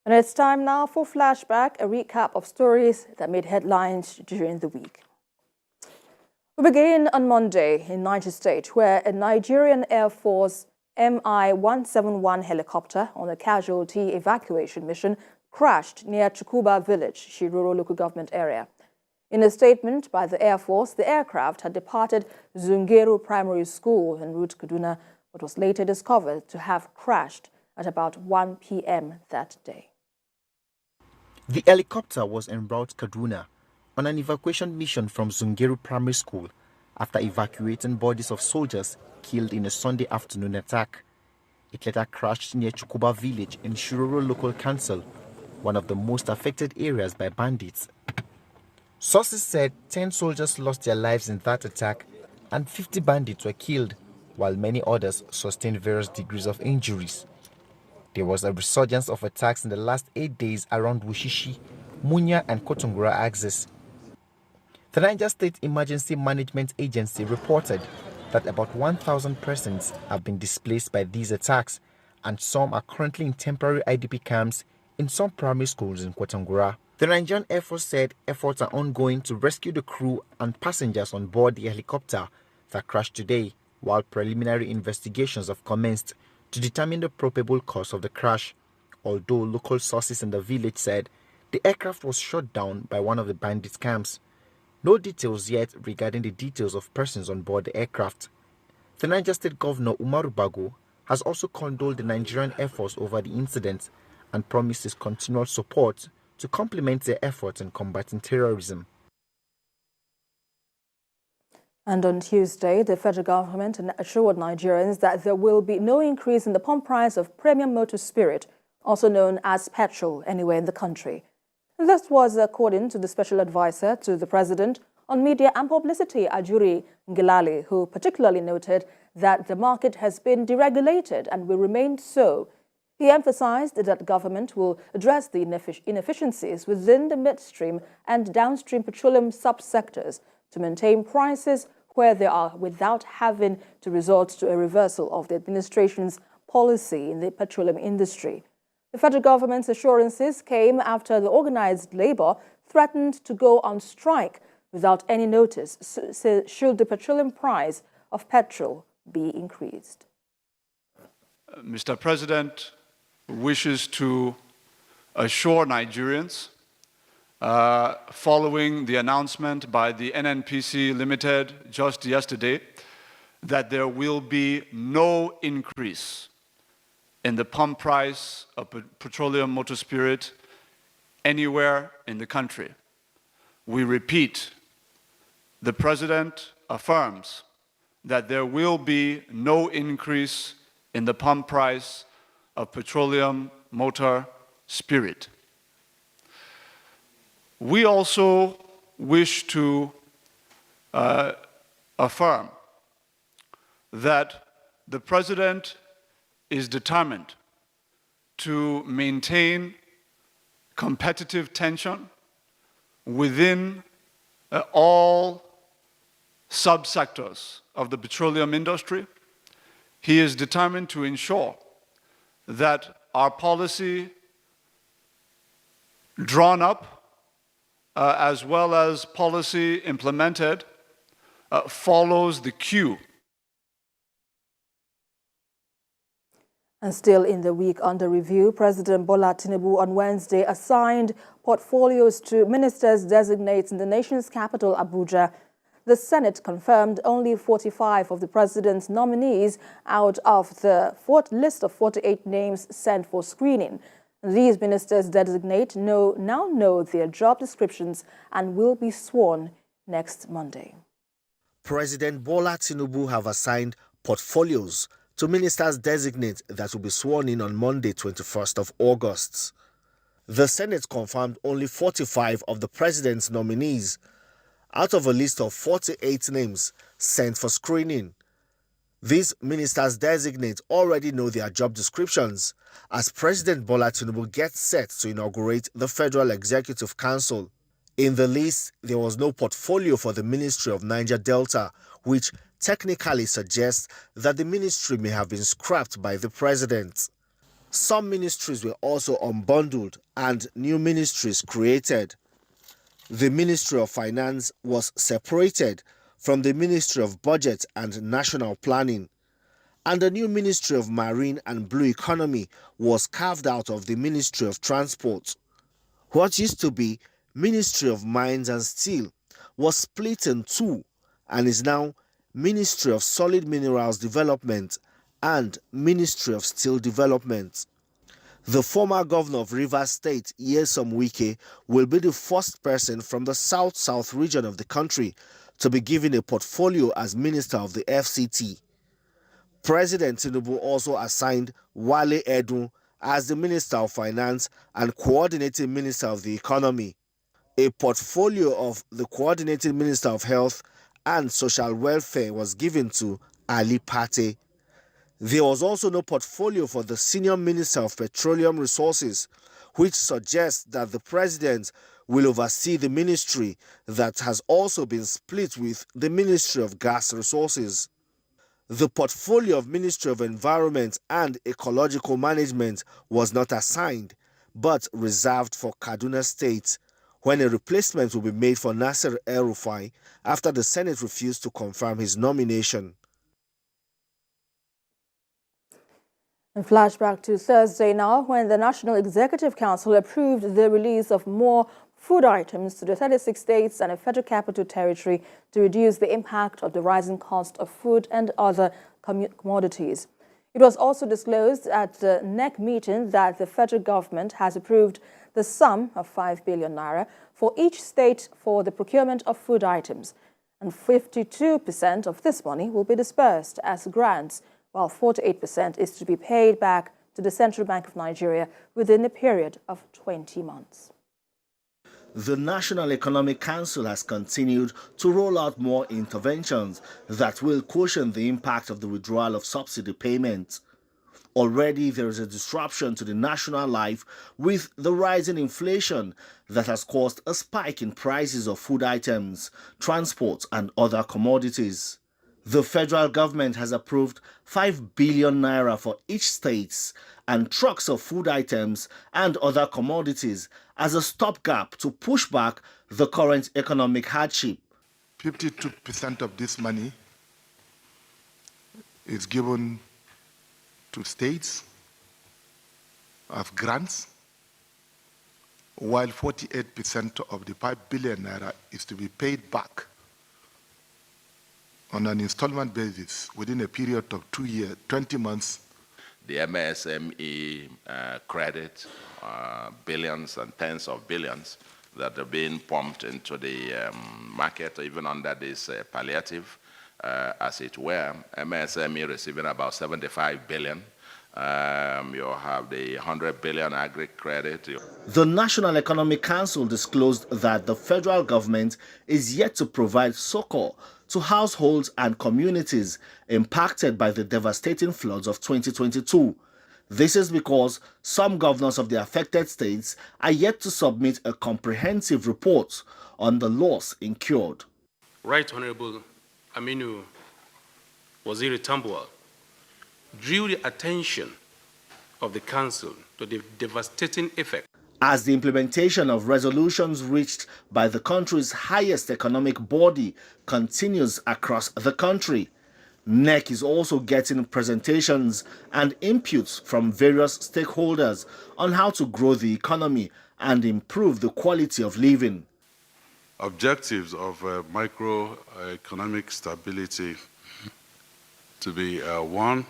And it's time now for Flashback, a recap of stories that made headlines during the week. We begin on Monday in Niger State, where a Nigerian Air Force Mi-171 helicopter on a casualty evacuation mission crashed near Chukuba village, Shiroro local government area. In a statement by the Air Force, the aircraft had departed Zungeru Primary School en route Kaduna, but was later discovered to have crashed at about 1 p.m. that day. The helicopter was en route Kaduna on an evacuation mission from Zungeru Primary School after evacuating bodies of soldiers killed in a Sunday afternoon attack. It later crashed near Chukuba village in Shiroro local council, one of the most affected areas by bandits. Sources said 10 soldiers lost their lives in that attack and 50 bandits were killed, while many others sustained various degrees of injuries. There was a resurgence of attacks in the last 8 days around Wushishi, Munya and Kotungura axis. The Niger State Emergency Management Agency reported that about 1,000 persons have been displaced by these attacks, and some are currently in temporary IDP camps in some primary schools in Kotungura. The Nigerian Air Force said efforts are ongoing to rescue the crew and passengers on board the helicopter that crashed today, while preliminary investigations have commenced to determine the probable cause of the crash, although local sources in the village said the aircraft was shot down by one of the bandits' camps. No details yet regarding the details of persons on board the aircraft. The Niger State Governor Umaru Bago has also condoled the Nigerian Air Force over the incident and promised his continual support to complement their efforts in combating terrorism. And on Tuesday, the federal government assured Nigerians that there will be no increase in the pump price of premium motor spirit, also known as petrol, anywhere in the country. This was according to the special advisor to the president on media and publicity, Ajuri Ngilali, who particularly noted that the market has been deregulated and will remain so. He emphasized that the government will address the inefficiencies within the midstream and downstream petroleum subsectors to maintain prices where they are without having to resort to a reversal of the administration's policy in the petroleum industry. The federal government's assurances came after the organized labor threatened to go on strike without any notice should the petroleum price of petrol be increased. Mr. President wishes to assure Nigerians, following the announcement by the NNPC Limited just yesterday, that there will be no increase in the pump price of petroleum motor spirit anywhere in the country. We repeat, the President affirms that there will be no increase in the pump price of petroleum motor spirit. We also wish to affirm that the President is determined to maintain competitive tension within all subsectors of the petroleum industry. He is determined to ensure that our policy drawn up as well as policy implemented follows the cue. And still in the week under review, President Bola Tinubu on Wednesday assigned portfolios to ministers designates in the nation's capital, Abuja. The Senate confirmed only 45 of the president's nominees out of the list of 48 names sent for screening. These ministers designate now know their job descriptions and will be sworn next Monday. President Bola Tinubu have assigned portfolios to ministers designate that will be sworn in on Monday, 21st of August. The Senate confirmed only 45 of the president's nominees out of a list of 48 names sent for screening. These ministers designate already know their job descriptions as President Bola Tinubu gets set to inaugurate the Federal Executive Council. In the list, there was no portfolio for the Ministry of Niger Delta, which technically suggests that the ministry may have been scrapped by the president. Some ministries were also unbundled and new ministries created. The Ministry of Finance was separated from the Ministry of Budget and National Planning, and the new Ministry of Marine and Blue Economy was carved out of the Ministry of Transport. What used to be Ministry of Mines and Steel was split in two and is now Ministry of Solid Minerals Development and Ministry of Steel Development. The former governor of Rivers State, Nyesom Wike, will be the first person from the south-south region of the country to be given a portfolio as Minister of the FCT. President Tinubu also assigned Wale Edun as the Minister of Finance and Coordinating Minister of the Economy. A portfolio of the Coordinating Minister of Health and Social Welfare was given to Ali Pate. There was also no portfolio for the Senior Minister of Petroleum Resources, which suggests that the President will oversee the ministry that has also been split with the Ministry of Gas Resources. The portfolio of Ministry of Environment and Ecological Management was not assigned, but reserved for Kaduna State, when a replacement will be made for Nasser El-Rufai after the Senate refused to confirm his nomination. And flashback to Thursday now, when the National Executive Council approved the release of more food items to the 36 states and a Federal Capital Territory to reduce the impact of the rising cost of food and other commodities. It was also disclosed at the NEC meeting that the federal government has approved the sum of 5 billion naira for each state for the procurement of food items, and 52% of this money will be dispersed as grants, while 48% is to be paid back to the Central Bank of Nigeria within a period of 20 months. The National Economic Council has continued to roll out more interventions that will cushion the impact of the withdrawal of subsidy payments. Already there is a disruption to the national life with the rising inflation that has caused a spike in prices of food items, transport and other commodities. The federal government has approved 5 billion naira for each state and trucks of food items and other commodities as a stopgap to push back the current economic hardship. 52% of this money is given to states as grants, while 48% of the 5 billion naira is to be paid back on an installment basis within a period of 2 years, 20 months. The MSME credit, billions and tens of billions that are being pumped into the market, even under this palliative, as it were. MSME receiving about 75 billion. You have the 100 billion agri credit. The National Economic Council disclosed that the federal government is yet to provide succor to households and communities impacted by the devastating floods of 2022. This is because some governors of the affected states are yet to submit a comprehensive report on the loss incurred. Right Honorable Aminu Waziri Tambuwal drew the attention of the Council to the devastating effect. As the implementation of resolutions reached by the country's highest economic body continues across the country, NEC is also getting presentations and inputs from various stakeholders on how to grow the economy and improve the quality of living. Objectives of microeconomic stability to be one,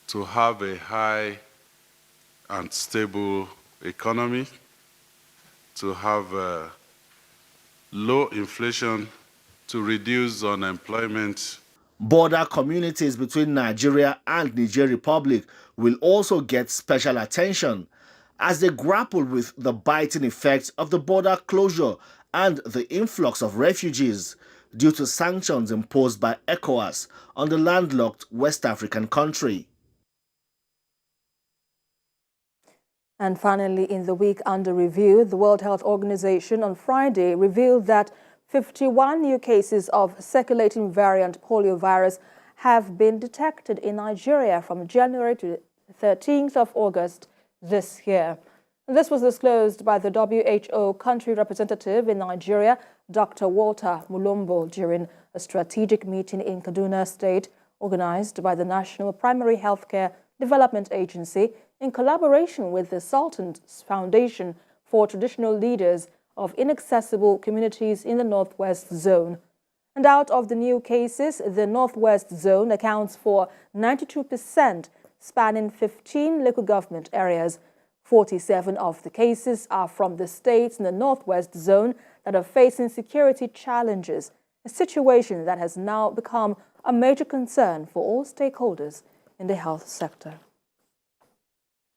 to have a high and stable economy, to have low inflation, to reduce unemployment. Border communities between Nigeria and Niger Republic will also get special attention as they grapple with the biting effects of the border closure and the influx of refugees due to sanctions imposed by ECOWAS on the landlocked West African country. And finally, in the week under review, the World Health Organization on Friday revealed that 51 new cases of circulating variant poliovirus have been detected in Nigeria from January to 13th of August this year. This was disclosed by the WHO country representative in Nigeria, Dr. Walter Mulombo, during a strategic meeting in Kaduna State organized by the National Primary Healthcare Development Agency in collaboration with the Sultan's Foundation for Traditional Leaders of Inaccessible Communities in the Northwest Zone. And out of the new cases, the Northwest Zone accounts for 92%, spanning 15 local government areas. 47 of the cases are from the states in the Northwest Zone that are facing security challenges, a situation that has now become a major concern for all stakeholders in the health sector.